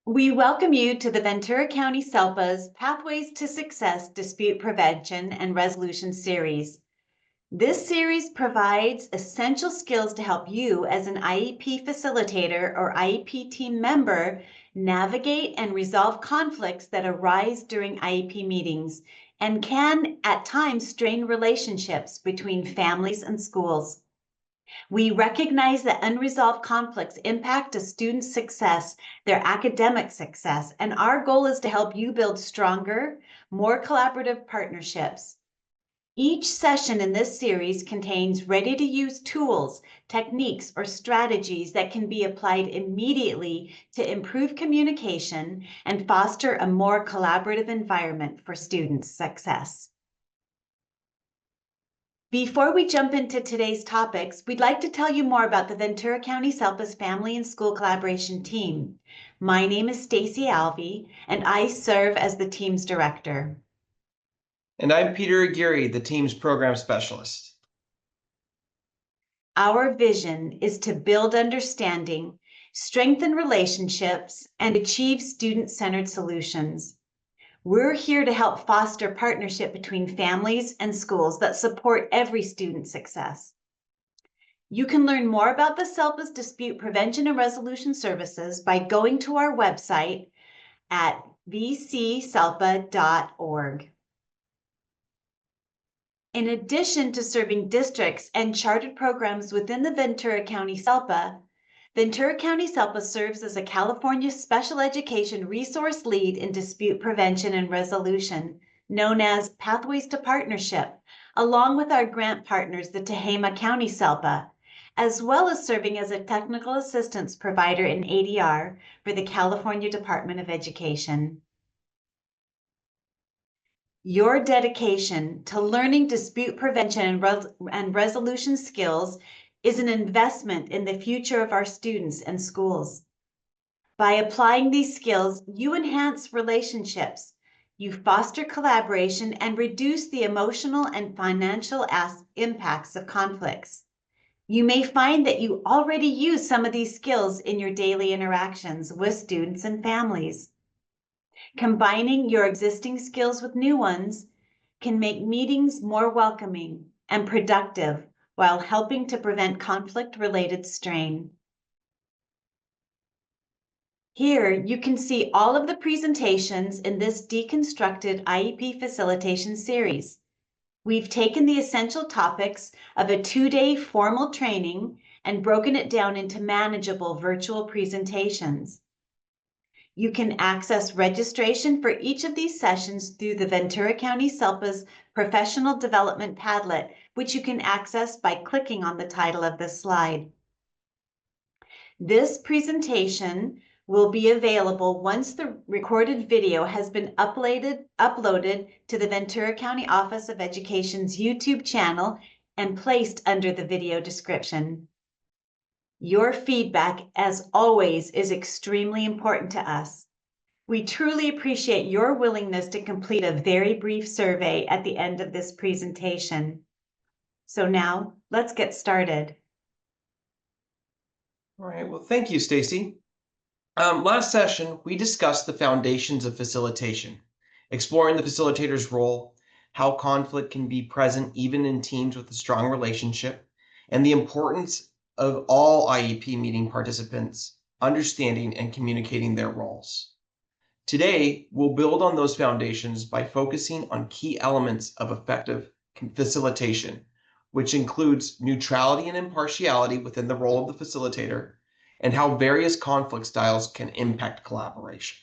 We welcome you to the Ventura County SELPA's Pathways to Success Dispute Prevention and Resolution series. This series provides essential skills to help you as an IEP facilitator or IEP team member navigate and resolve conflicts that arise during IEP meetings and can at times strain relationships between families and schools. We recognize that unresolved conflicts impact a student's success, their academic success, and our goal is to help you build stronger, more collaborative partnerships. Each session in this series contains ready-to-use tools, techniques, or strategies that can be applied immediately to improve communication and foster a more collaborative environment for students' success. Before we jump into today's topics, we'd like to tell you more about the Ventura County SELPA's Family and School Collaboration Team. My name is Stacy Alvey, and I serve as the team's director. And I'm Peter Aguirre, the team's program specialist. Our vision is to build understanding, strengthen relationships, and achieve student-centered solutions. We're here to help foster partnership between families and schools that support every student's success. You can learn more about the SELPA's Dispute Prevention and Resolution Services by going to our website at vcselpa.org. In addition to serving districts and chartered programs within the Ventura County SELPA, Ventura County SELPA serves as a California Special Education Resource Lead in Dispute Prevention and Resolution, known as Pathways to Partnership, along with our grant partners, the Tehama County SELPA, as well as serving as a technical assistance provider in ADR for the California Department of Education. Your dedication to learning dispute prevention and resolution skills is an investment in the future of our students and schools. By applying these skills, you enhance relationships, you foster collaboration, and reduce the emotional and financial impacts of conflicts. You may find that you already use some of these skills in your daily interactions with students and families. Combining your existing skills with new ones can make meetings more welcoming and productive while helping to prevent conflict-related strain. Here, you can see all of the presentations in this deconstructed IEP facilitation series. We've taken the essential topics of a 2-day formal training and broken it down into manageable virtual presentations. You can access registration for each of these sessions through the Ventura County SELPA's Professional Development Padlet, which you can access by clicking on the title of this slide. This presentation will be available once the recorded video has been uploaded to the Ventura County Office of Education's YouTube channel and placed under the video description. Your feedback, as always, is extremely important to us. We truly appreciate your willingness to complete a very brief survey at the end of this presentation. So now, let's get started. All right, well, thank you, Stacy. Last session, we discussed the foundations of facilitation, exploring the facilitator's role, how conflict can be present even in teams with a strong relationship, and the importance of all IEP meeting participants understanding and communicating their roles. Today, we'll build on those foundations by focusing on key elements of effective facilitation, which includes neutrality and impartiality within the role of the facilitator, and how various conflict styles can impact collaboration.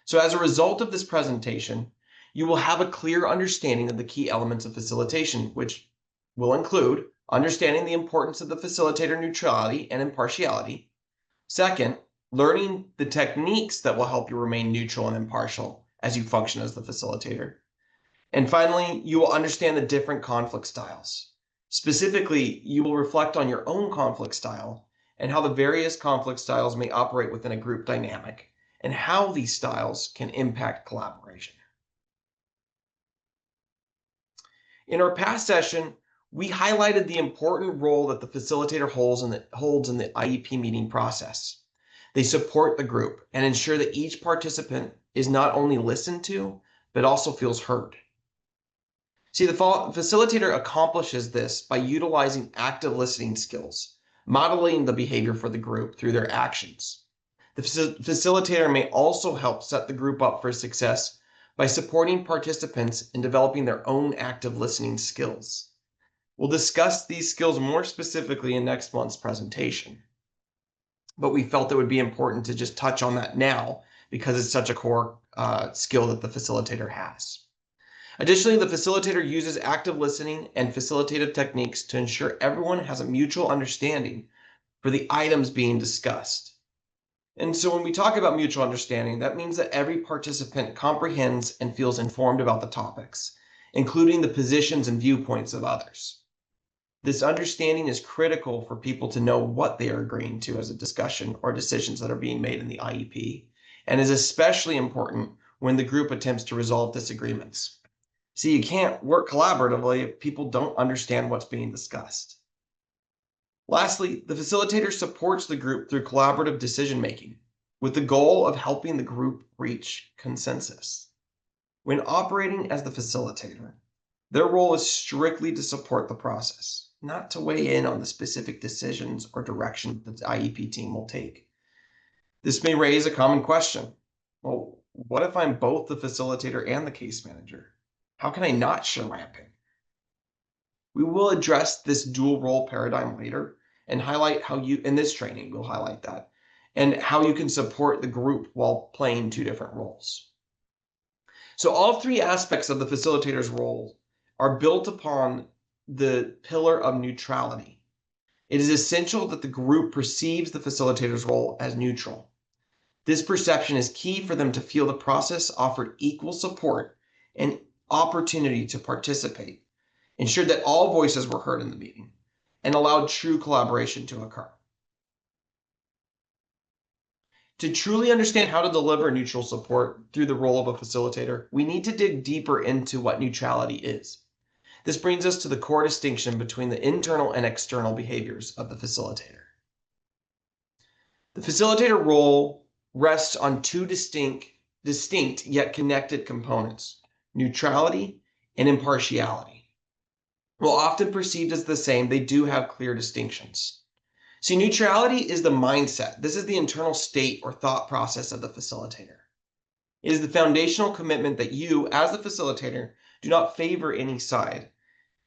So as a result of this presentation, you will have a clear understanding of the key elements of facilitation, which will include understanding the importance of the facilitator neutrality and impartiality. Second, learning the techniques that will help you remain neutral and impartial as you function as the facilitator. And finally, you will understand the different conflict styles. Specifically, you will reflect on your own conflict style and how the various conflict styles may operate within a group dynamic and how these styles can impact collaboration. In our past session, we highlighted the important role that the facilitator holds in the IEP meeting process. They support the group and ensure that each participant is not only listened to, but also feels heard. See, the facilitator accomplishes this by utilizing active listening skills, modeling the behavior for the group through their actions. The facilitator may also help set the group up for success by supporting participants in developing their own active listening skills. We'll discuss these skills more specifically in next month's presentation, but we felt it would be important to just touch on that now because it's such a core skill that the facilitator has. Additionally, the facilitator uses active listening and facilitative techniques to ensure everyone has a mutual understanding for the items being discussed. And so when we talk about mutual understanding, that means that every participant comprehends and feels informed about the topics, including the positions and viewpoints of others. This understanding is critical for people to know what they are agreeing to as a discussion or decisions that are being made in the IEP, and is especially important when the group attempts to resolve disagreements. See, you can't work collaboratively if people don't understand what's being discussed. Lastly, the facilitator supports the group through collaborative decision-making with the goal of helping the group reach consensus. When operating as the facilitator, their role is strictly to support the process, not to weigh in on the specific decisions or direction that the IEP team will take. This may raise a common question. Well, what if I'm both the facilitator and the case manager? How can I not share my opinion? We will address this dual role paradigm later and highlight how in this training, we'll highlight that and how you can support the group while playing two different roles. So all three aspects of the facilitator's role are built upon the pillar of neutrality. It is essential that the group perceives the facilitator's role as neutral. This perception is key for them to feel the process offered equal support and opportunity to participate, ensured that all voices were heard in the meeting, and allowed true collaboration to occur. To truly understand how to deliver neutral support through the role of a facilitator, we need to dig deeper into what neutrality is. This brings us to the core distinction between the internal and external behaviors of the facilitator. The facilitator role rests on two distinct yet connected components: neutrality and impartiality. While often perceived as the same, they do have clear distinctions. See, neutrality is the mindset. This is the internal state or thought process of the facilitator. It is the foundational commitment that you, as the facilitator, do not favor any side.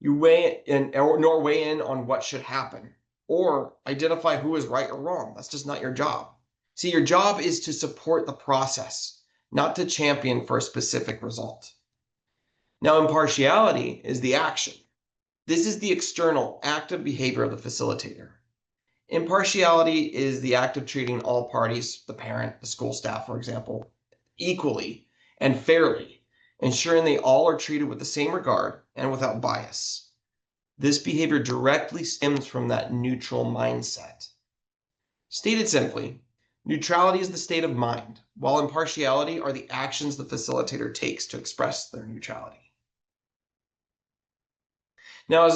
You nor weigh in on what should happen or identify who is right or wrong. That's just not your job. See, your job is to support the process, not to champion for a specific result. Now, impartiality is the action. This is the external, active behavior of the facilitator. Impartiality is the act of treating all parties, the parent, the school staff, for example, equally and fairly, ensuring they all are treated with the same regard and without bias. This behavior directly stems from that neutral mindset. Stated simply, neutrality is the state of mind, while impartiality are the actions the facilitator takes to express their neutrality. Now,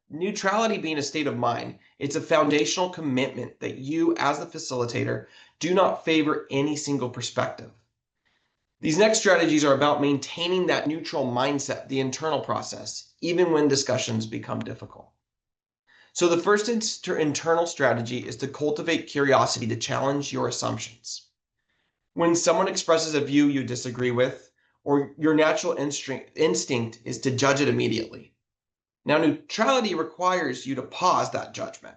neutrality being a state of mind, it's a foundational commitment that you, as the facilitator, do not favor any single perspective. These next strategies are about maintaining that neutral mindset, the internal process, even when discussions become difficult. So the first internal strategy is to cultivate curiosity to challenge your assumptions. When someone expresses a view you disagree with, or your natural instinct is to judge it immediately. Now, neutrality requires you to pause that judgment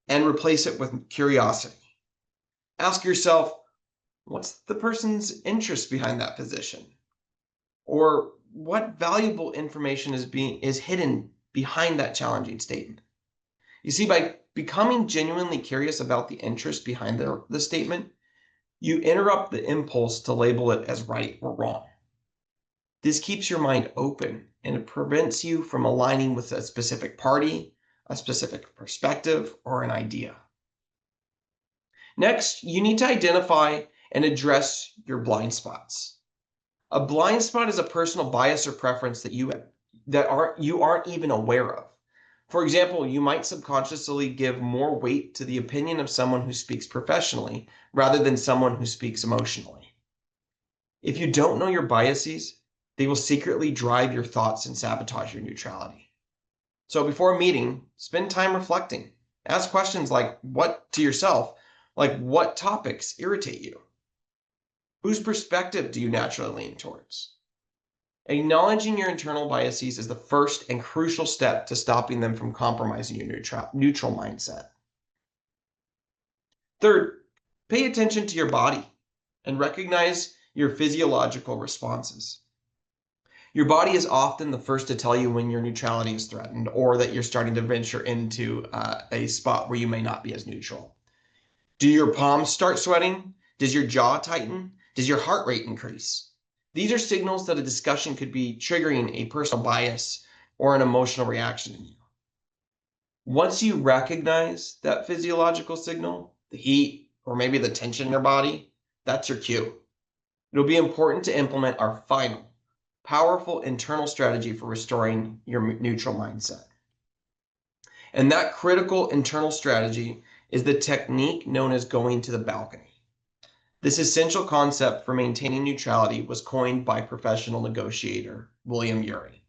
and replace it with curiosity. Ask yourself, what's the person's interest behind that position? Or what valuable information is hidden behind that challenging statement? You see, by becoming genuinely curious about the interest behind the statement, you interrupt the impulse to label it as right or wrong. This keeps your mind open and it prevents you from aligning with a specific party, a specific perspective, or an idea. Next, you need to identify and address your blind spots. A blind spot is a personal bias or preference that you aren't even aware of. For example, you might subconsciously give more weight to the opinion of someone who speaks professionally rather than someone who speaks emotionally. If you don't know your biases, they will secretly drive your thoughts and sabotage your neutrality. So before a meeting, spend time reflecting. Ask questions like to yourself, like what topics irritate you? Whose perspective do you naturally lean towards? Acknowledging your internal biases is the first and crucial step to stopping them from compromising your neutral mindset. Third, pay attention to your body and recognize your physiological responses. Your body is often the first to tell you when your neutrality is threatened or that you're starting to venture into a spot where you may not be as neutral. Do your palms start sweating? Does your jaw tighten? Does your heart rate increase? These are signals that a discussion could be triggering a personal bias or an emotional reaction in you. Once you recognize that physiological signal, the heat or maybe the tension in your body, that's your cue. It'll be important to implement our final, powerful internal strategy for restoring your neutral mindset. And that critical internal strategy is the technique known as going to the balcony. This essential concept for maintaining neutrality was coined by professional negotiator William Ury.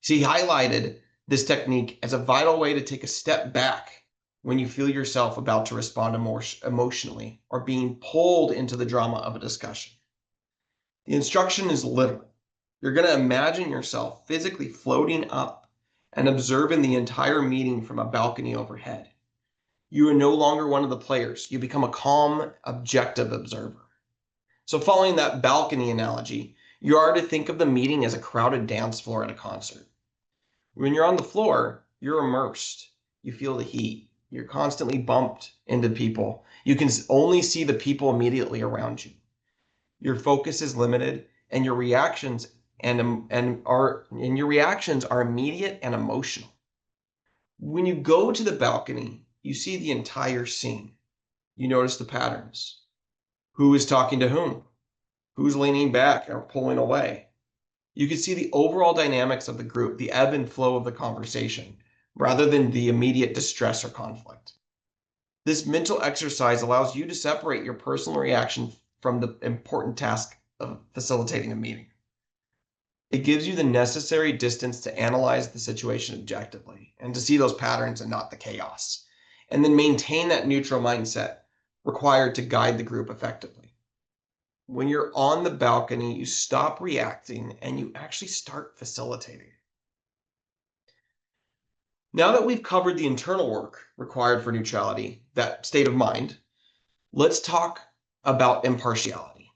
So he highlighted this technique as a vital way to take a step back when you feel yourself about to respond emotionally or being pulled into the drama of a discussion. The instruction is literal. You're going to imagine yourself physically floating up and observing the entire meeting from a balcony overhead. You are no longer one of the players. You become a calm, objective observer. So following that balcony analogy, you are to think of the meeting as a crowded dance floor at a concert. When you're on the floor, you're immersed. You feel the heat. You're constantly bumped into people. You can only see the people immediately around you. Your focus is limited, and your reactions are immediate and emotional. When you go to the balcony, you see the entire scene. You notice the patterns. Who is talking to whom? Who's leaning back or pulling away? You can see the overall dynamics of the group, the ebb and flow of the conversation, rather than the immediate distress or conflict. This mental exercise allows you to separate your personal reaction from the important task of facilitating a meeting. It gives you the necessary distance to analyze the situation objectively and to see those patterns and not the chaos, and then maintain that neutral mindset required to guide the group effectively. When you're on the balcony, you stop reacting and you actually start facilitating. Now that we've covered the internal work required for neutrality, that state of mind, let's talk about impartiality.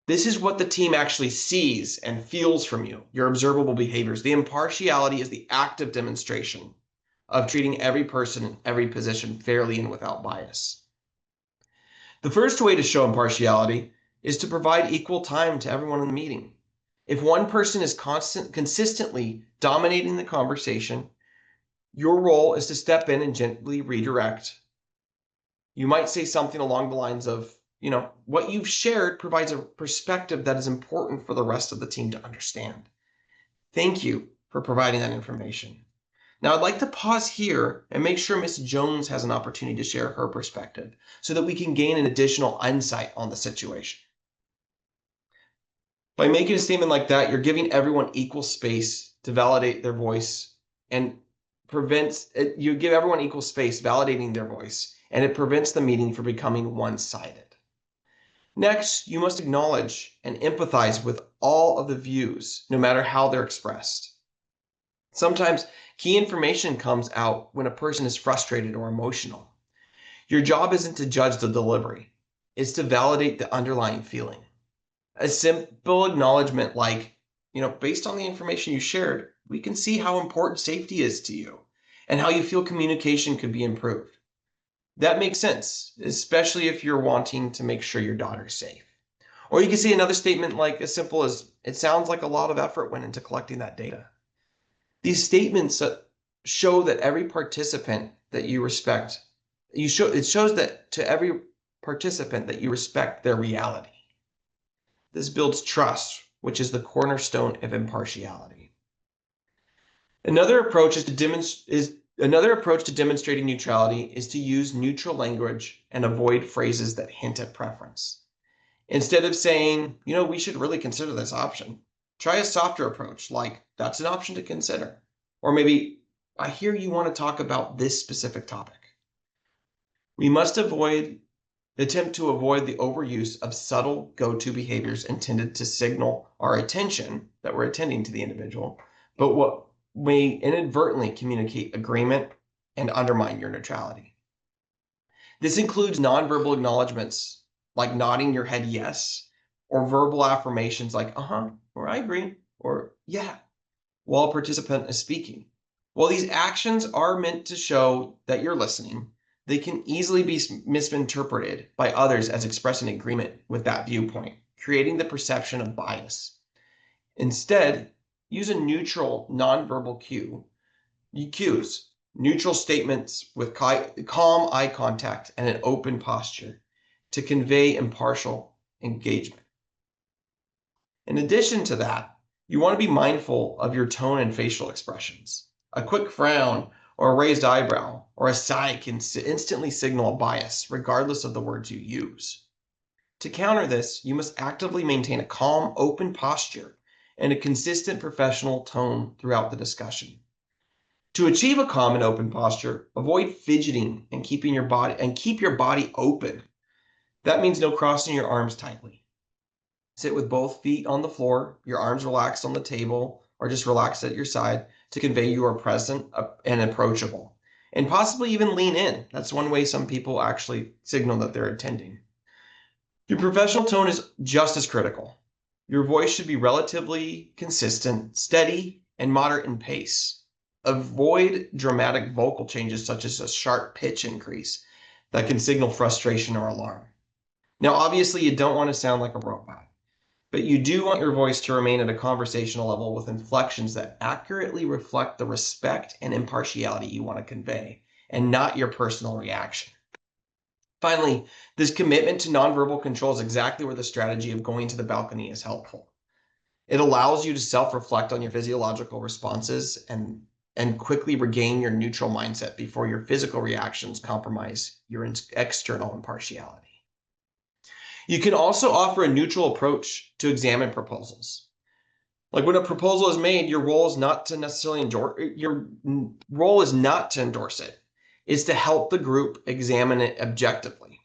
This is what the team actually sees and feels from you, your observable behaviors. The impartiality is the active demonstration of treating every person in every position fairly and without bias. The first way to show impartiality is to provide equal time to everyone in the meeting. If one person is consistently dominating the conversation, your role is to step in and gently redirect. You might say something along the lines of, what you've shared provides a perspective that is important for the rest of the team to understand. Thank you for providing that information. Now, I'd like to pause here and make sure Ms. Jones has an opportunity to share her perspective so that we can gain an additional insight on the situation. By making a statement like that, you're giving everyone equal space to validate their voice and you give everyone equal space validating their voice, and it prevents the meeting from becoming one-sided. Next, you must acknowledge and empathize with all of the views, no matter how they're expressed. Sometimes key information comes out when a person is frustrated or emotional. Your job isn't to judge the delivery, it's to validate the underlying feeling. A simple acknowledgement like, based on the information you shared, we can see how important safety is to you and how you feel communication could be improved. That makes sense, especially if you're wanting to make sure your daughter's safe. Or you can see another statement like as simple as, it sounds like a lot of effort went into collecting that data. These statements show that every participant that you respect, it shows that to every participant that you respect their reality. This builds trust, which is the cornerstone of impartiality. Another approach to demonstrating neutrality is to use neutral language and avoid phrases that hint at preference. Instead of saying, we should really consider this option, try a softer approach like, that's an option to consider. Or maybe, I hear you want to talk about this specific topic. We must attempt to avoid the overuse of subtle go-to behaviors intended to signal our attention that we're attending to the individual, but what may inadvertently communicate agreement and undermine your neutrality. This includes nonverbal acknowledgments like nodding your head yes, or verbal affirmations like or I agree, or yeah, while a participant is speaking. While these actions are meant to show that you're listening, they can easily be misinterpreted by others as expressing agreement with that viewpoint, creating the perception of bias. Instead, use a neutral nonverbal cues, neutral statements with calm eye contact and an open posture to convey impartial engagement. In addition to that, you want to be mindful of your tone and facial expressions. A quick frown or a raised eyebrow or a sigh can instantly signal a bias, regardless of the words you use. To counter this, you must actively maintain a calm, open posture and a consistent professional tone throughout the discussion. To achieve a calm and open posture, avoid fidgeting and keep your body open. That means no crossing your arms tightly. Sit with both feet on the floor, your arms relaxed on the table, or just relaxed at your side to convey you are present and approachable. And possibly even lean in. That's one way some people actually signal that they're attending. Your professional tone is just as critical. Your voice should be relatively consistent, steady, and moderate in pace. Avoid dramatic vocal changes such as a sharp pitch increase that can signal frustration or alarm. Now, obviously, you don't want to sound like a robot, but you do want your voice to remain at a conversational level with inflections that accurately reflect the respect and impartiality you want to convey, and not your personal reaction. Finally, this commitment to nonverbal control is exactly where the strategy of going to the balcony is helpful. It allows you to self-reflect on your physiological responses and quickly regain your neutral mindset before your physical reactions compromise your external impartiality. You can also offer a neutral approach to examine proposals. Like when a proposal is made, your role is not to endorse it. It's to help the group examine it objectively.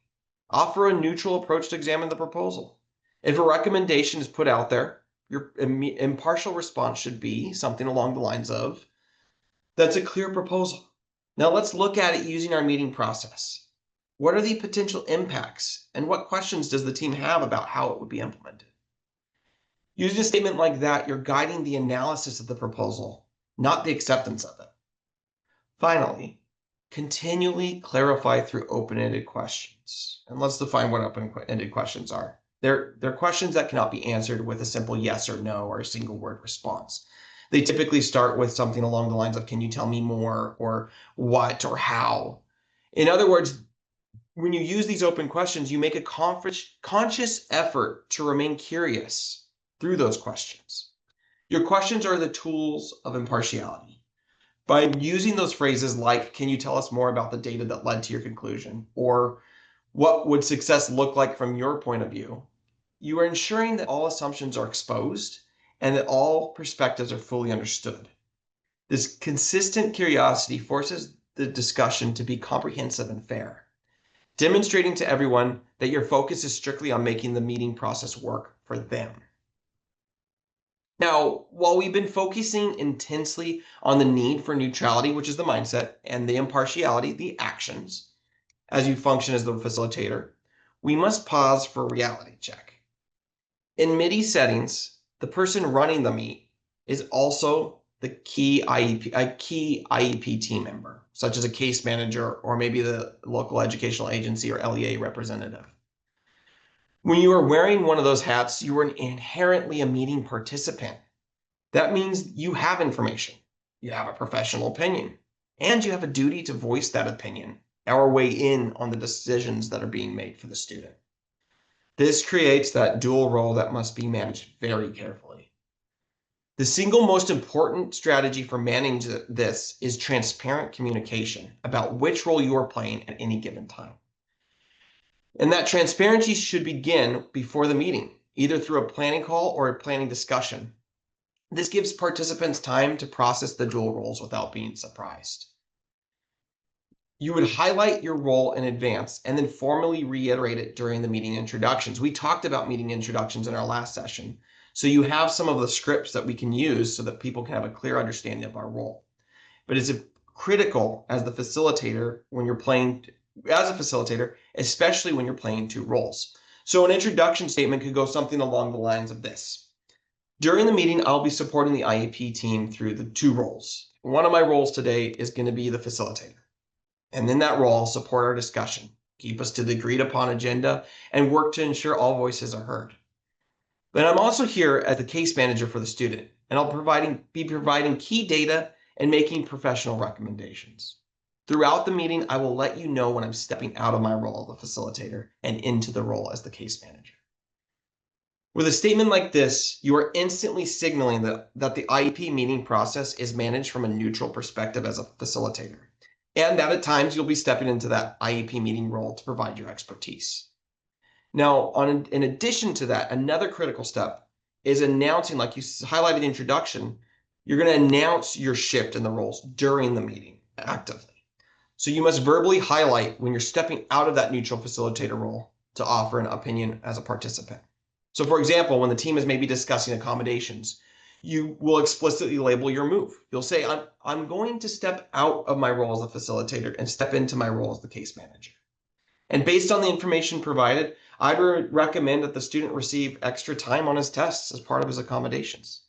Offer a neutral approach to examine the proposal. If a recommendation is put out there, your impartial response should be something along the lines of, that's a clear proposal. Now let's look at it using our meeting process. What are the potential impacts and what questions does the team have about how it would be implemented? Using a statement like that, you're guiding the analysis of the proposal, not the acceptance of it. Finally, continually clarify through open-ended questions. And let's define what open-ended questions are. They're questions that cannot be answered with a simple yes or no or a single word response. They typically start with something along the lines of, can you tell me more, or what, or how? In other words, when you use these open questions, you make a conscious effort to remain curious through those questions. Your questions are the tools of impartiality. By using those phrases like, can you tell us more about the data that led to your conclusion? Or what would success look like from your point of view? You are ensuring that all assumptions are exposed and that all perspectives are fully understood. This consistent curiosity forces the discussion to be comprehensive and fair, demonstrating to everyone that your focus is strictly on making the meeting process work for them. Now, while we've been focusing intensely on the need for neutrality, which is the mindset, and the impartiality, the actions, as you function as the facilitator, we must pause for a reality check. In MIDI settings, the person running the meet is also a key IEP team member, such as a case manager or maybe the local educational agency or LEA representative. When you are wearing one of those hats, you are inherently a meeting participant. That means you have information, you have a professional opinion, and you have a duty to voice that opinion or weigh in on the decisions that are being made for the student. This creates that dual role that must be managed very carefully. The single most important strategy for managing this is transparent communication about which role you are playing at any given time. And that transparency should begin before the meeting, either through a planning call or a planning discussion. This gives participants time to process the dual roles without being surprised. You would highlight your role in advance and then formally reiterate it during the meeting introductions. We talked about meeting introductions in our last session. So you have some of the scripts that we can use so that people can have a clear understanding of our role. But it's critical as the facilitator when you're playing as a facilitator, especially when you're playing two roles. So an introduction statement could go something along the lines of this. During the meeting, I'll be supporting the IEP team through the two roles. One of my roles today is going to be the facilitator. And in that role, I'll support our discussion, keep us to the agreed upon agenda, and work to ensure all voices are heard. But I'm also here as the case manager for the student, and I'll be providing key data and making professional recommendations. Throughout the meeting, I will let you know when I'm stepping out of my role as the facilitator and into the role as the case manager. With a statement like this, you are instantly signaling that the IEP meeting process is managed from a neutral perspective as a facilitator, and that at times you'll be stepping into that IEP meeting role to provide your expertise. Now, in addition to that, another critical step is announcing, like you highlighted in the introduction, you're going to announce your shift in the roles during the meeting actively. So you must verbally highlight when you're stepping out of that neutral facilitator role to offer an opinion as a participant. So for example, when the team is maybe discussing accommodations, you will explicitly label your move. You'll say, I'm going to step out of my role as a facilitator and step into my role as the case manager. And based on the information provided, I'd recommend that the student receive extra time on his tests as part of his accommodations.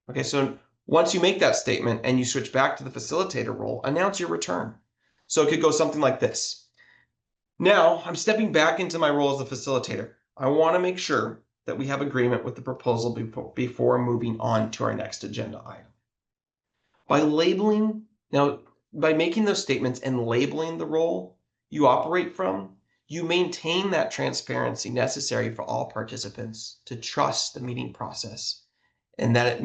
Okay, so once you make that statement and you switch back to the facilitator role, announce your return. So it could go something like this. Now, I'm stepping back into my role as a facilitator. I want to make sure that we have agreement with the proposal before moving on to our next agenda item. By making those statements and labeling the role you operate from, you maintain that transparency necessary for all participants to trust the meeting process and that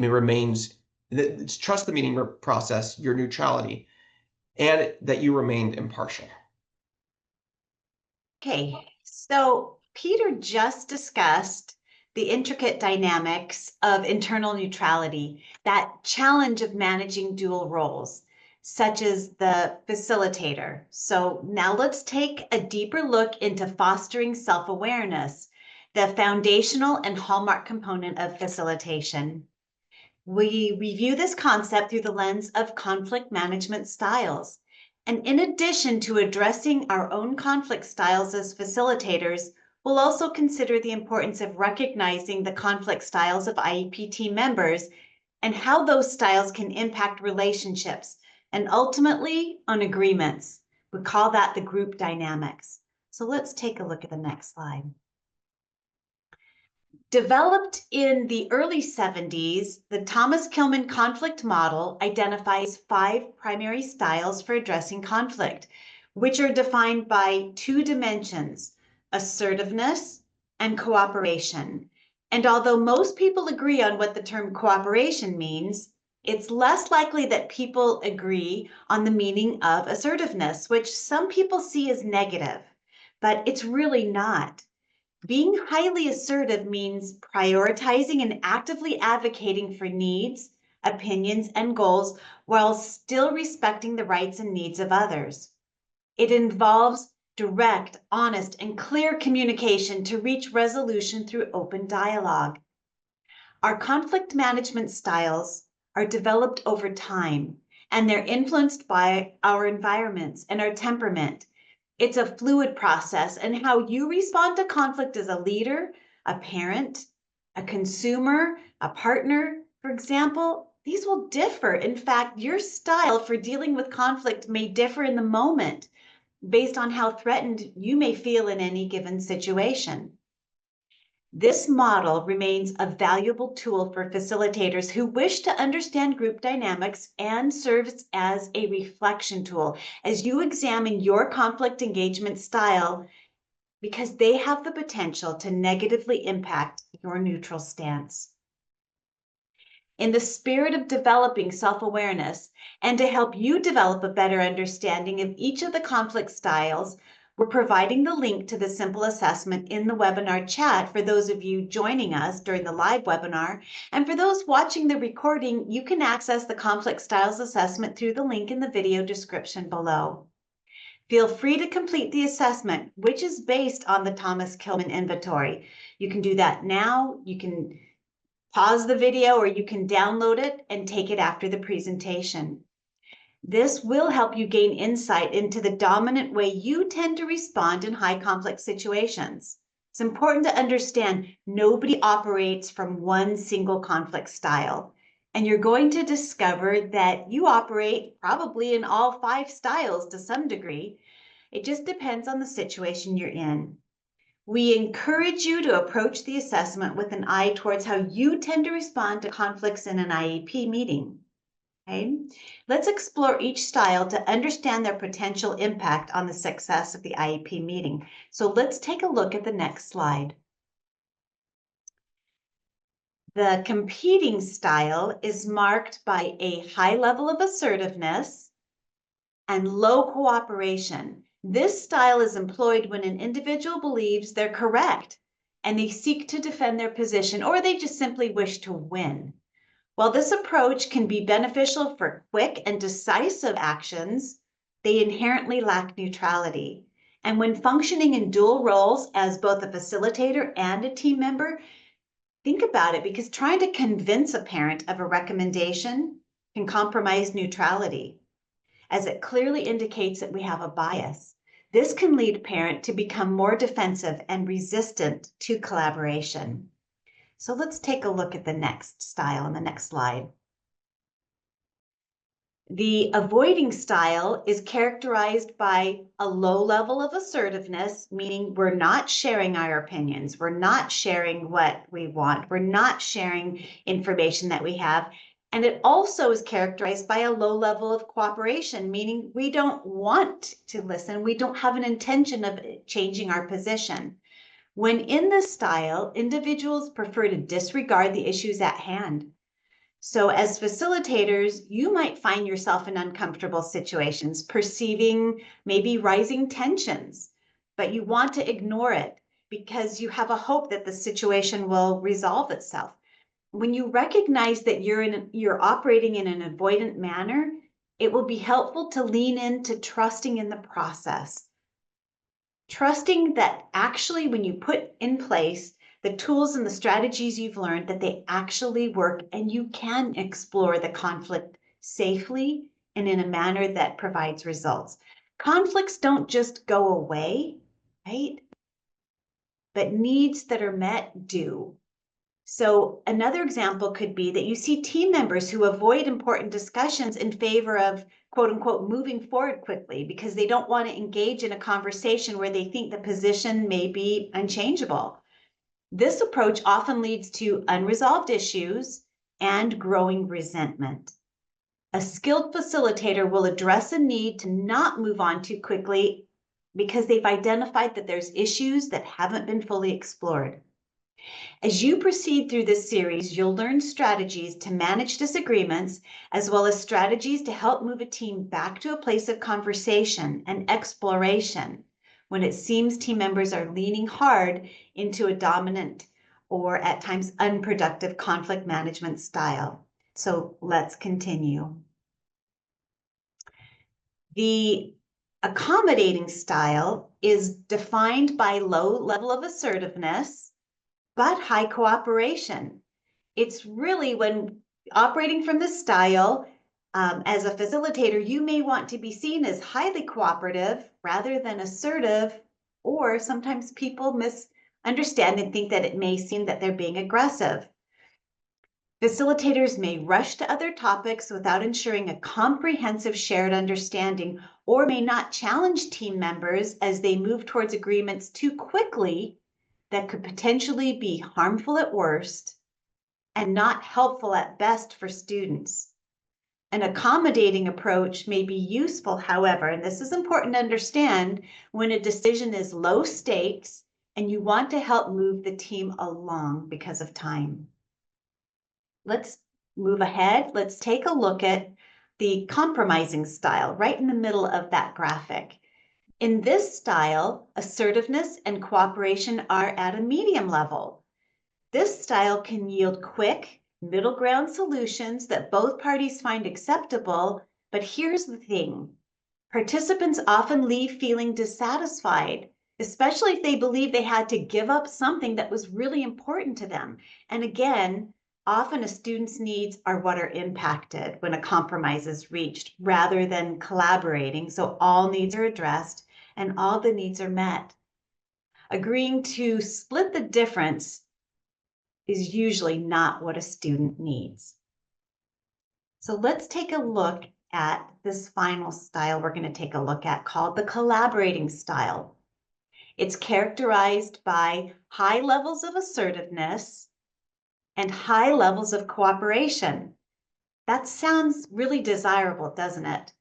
trust the meeting process, your neutrality, and that you remained impartial. Okay, so Peter just discussed the intricate dynamics of internal neutrality, that challenge of managing dual roles, such as the facilitator. So now let's take a deeper look into fostering self-awareness, the foundational and hallmark component of facilitation. We review this concept through the lens of conflict management styles. And in addition to addressing our own conflict styles as facilitators, we'll also consider the importance of recognizing the conflict styles of IEP team members and how those styles can impact relationships and ultimately on agreements. We call that the group dynamics. So let's take a look at the next slide. Developed in the early 70s, the Thomas Kilmann conflict model identifies 5 primary styles for addressing conflict, which are defined by 2 dimensions, assertiveness and cooperation. And although most people agree on what the term cooperation means, it's less likely that people agree on the meaning of assertiveness, which some people see as negative, but it's really not. Being highly assertive means prioritizing and actively advocating for needs, opinions, and goals while still respecting the rights and needs of others. It involves direct, honest, and clear communication to reach resolution through open dialogue. Our conflict management styles are developed over time, and they're influenced by our environments and our temperament. It's a fluid process, and how you respond to conflict as a leader, a parent, a consumer, a partner, for example, these will differ. In fact, your style for dealing with conflict may differ in the moment based on how threatened you may feel in any given situation. This model remains a valuable tool for facilitators who wish to understand group dynamics and serves as a reflection tool as you examine your conflict engagement style, because they have the potential to negatively impact your neutral stance. in the spirit of developing self-awareness and to help you develop a better understanding of each of the conflict styles, we're providing the link to the simple assessment in the webinar chat for those of you joining us during the live webinar. And for those watching the recording, you can access the conflict styles assessment through the link in the video description below. Feel free to complete the assessment, which is based on the Thomas Kilmann inventory. You can do that now. You can pause the video or you can download it and take it after the presentation. This will help you gain insight into the dominant way you tend to respond in high conflict situations. It's important to understand nobody operates from one single conflict style, and you're going to discover that you operate probably in all 5 styles to some degree. It just depends on the situation you're in. We encourage you to approach the assessment with an eye towards how you tend to respond to conflicts in an IEP meeting. Okay? Let's explore each style to understand their potential impact on the success of the IEP meeting. So let's take a look at the next slide. The competing style is marked by a high level of assertiveness and low cooperation. This style is employed when an individual believes they're correct and they seek to defend their position, or they just simply wish to win. While this approach can be beneficial for quick and decisive actions, they inherently lack neutrality. And when functioning in dual roles as both a facilitator and a team member, think about it, because trying to convince a parent of a recommendation can compromise neutrality, as it clearly indicates that we have a bias. This can lead a parent to become more defensive and resistant to collaboration. So let's take a look at the next style on the next slide. The avoiding style is characterized by a low level of assertiveness, meaning we're not sharing our opinions, we're not sharing what we want, we're not sharing information that we have. And it also is characterized by a low level of cooperation, meaning we don't want to listen, we don't have an intention of changing our position. When in this style, individuals prefer to disregard the issues at hand. So as facilitators, you might find yourself in uncomfortable situations, perceiving maybe rising tensions, but you want to ignore it because you have a hope that the situation will resolve itself. When you recognize that you're operating in an avoidant manner, it will be helpful to lean into trusting in the process. Trusting that actually when you put in place the tools and the strategies you've learned, that they actually work and you can explore the conflict safely and in a manner that provides results. Conflicts don't just go away, right? But needs that are met do. So another example could be that you see team members who avoid important discussions in favor of, quote unquote, moving forward quickly because they don't want to engage in a conversation where they think the position may be unchangeable. This approach often leads to unresolved issues and growing resentment. A skilled facilitator will address a need to not move on too quickly because they've identified that there's issues that haven't been fully explored. As you proceed through this series, you'll learn strategies to manage disagreements, as well as strategies to help move a team back to a place of conversation and exploration when it seems team members are leaning hard into a dominant or at times unproductive conflict management style. So let's continue. The accommodating style is defined by low level of assertiveness, but high cooperation. It's really when operating from this style, as a facilitator, you may want to be seen as highly cooperative rather than assertive, or sometimes people misunderstand and think that it may seem that they're being aggressive. Facilitators may rush to other topics without ensuring a comprehensive shared understanding, or may not challenge team members as they move towards agreements too quickly that could potentially be harmful at worst and not helpful at best for students. An accommodating approach may be useful, however, and this is important to understand, when a decision is low stakes and you want to help move the team along because of time. Let's move ahead, let's take a look at the compromising style right in the middle of that graphic. In this style, assertiveness and cooperation are at a medium level. This style can yield quick, middle ground solutions that both parties find acceptable, but here's the thing. Participants often leave feeling dissatisfied, especially if they believe they had to give up something that was really important to them. And again, often a student's needs are what are impacted when a compromise is reached rather than collaborating, so all needs are addressed and all the needs are met. Agreeing to split the difference is usually not what a student needs. So let's take a look at this final style we're going to take a look at called the collaborating style. It's characterized by high levels of assertiveness and high levels of cooperation. That sounds really desirable, doesn't it?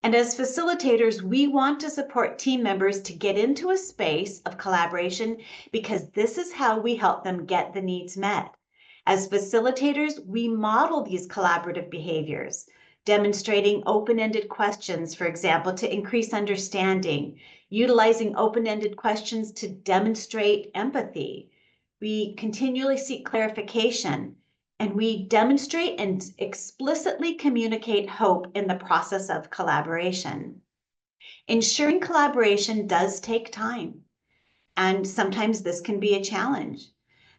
And as facilitators, we want to support team members to get into a space of collaboration because this is how we help them get the needs met. As facilitators, we model these collaborative behaviors, demonstrating open-ended questions, for example, to increase understanding, utilizing open-ended questions to demonstrate empathy. We continually seek clarification, and we demonstrate and explicitly communicate hope in the process of collaboration. Ensuring collaboration does take time, and sometimes this can be a challenge.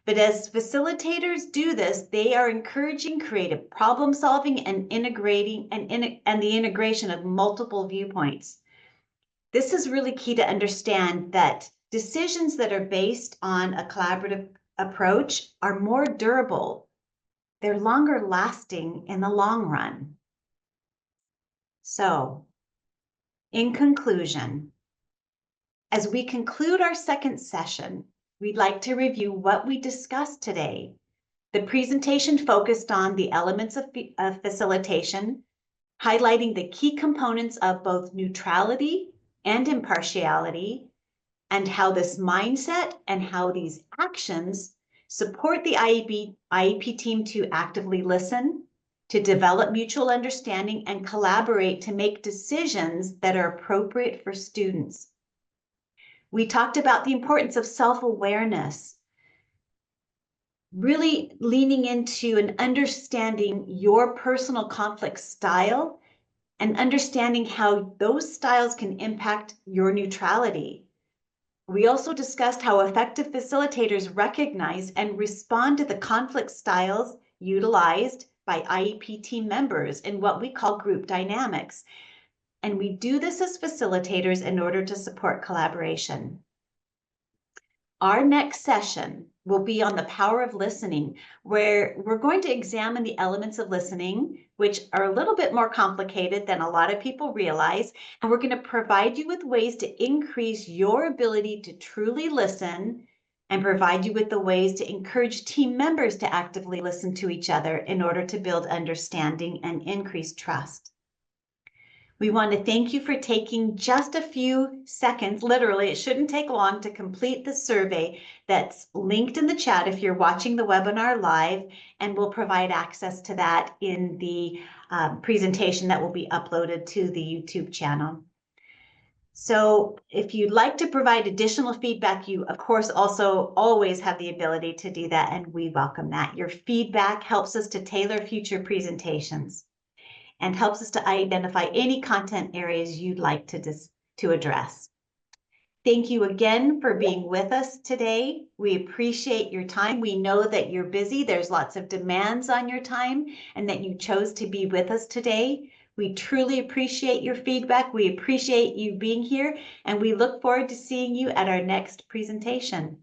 But as facilitators do this, they are encouraging creative problem solving and integrating and the integration of multiple viewpoints. This is really key to understand that decisions that are based on a collaborative approach are more durable. They're longer lasting in the long run. So, in conclusion, as we conclude our second session, we'd like to review what we discussed today. The presentation focused on the elements of facilitation, highlighting the key components of both neutrality and impartiality, and how this mindset and how these actions support the IEP team to actively listen, to develop mutual understanding, and collaborate to make decisions that are appropriate for students. We talked about the importance of self-awareness, really leaning into and understanding your personal conflict style and understanding how those styles can impact your neutrality. We also discussed how effective facilitators recognize and respond to the conflict styles utilized by IEP team members in what we call group dynamics. And we do this as facilitators in order to support collaboration. Our next session will be on the power of listening, where we're going to examine the elements of listening, which are a little bit more complicated than a lot of people realize. And we're going to provide you with ways to increase your ability to truly listen and provide you with the ways to encourage team members to actively listen to each other in order to build understanding and increase trust. We want to thank you for taking just a few seconds, literally, it shouldn't take long, to complete the survey that's linked in the chat if you're watching the webinar live, and we'll provide access to that in the presentation that will be uploaded to the YouTube channel. So if you'd like to provide additional feedback, you of course also always have the ability to do that, and we welcome that. Your feedback helps us to tailor future presentations and helps us to identify any content areas you'd like to address. Thank you again for being with us today. We appreciate your time. We know that you're busy. There's lots of demands on your time and that you chose to be with us today. We truly appreciate your feedback. We appreciate you being here, and we look forward to seeing you at our next presentation.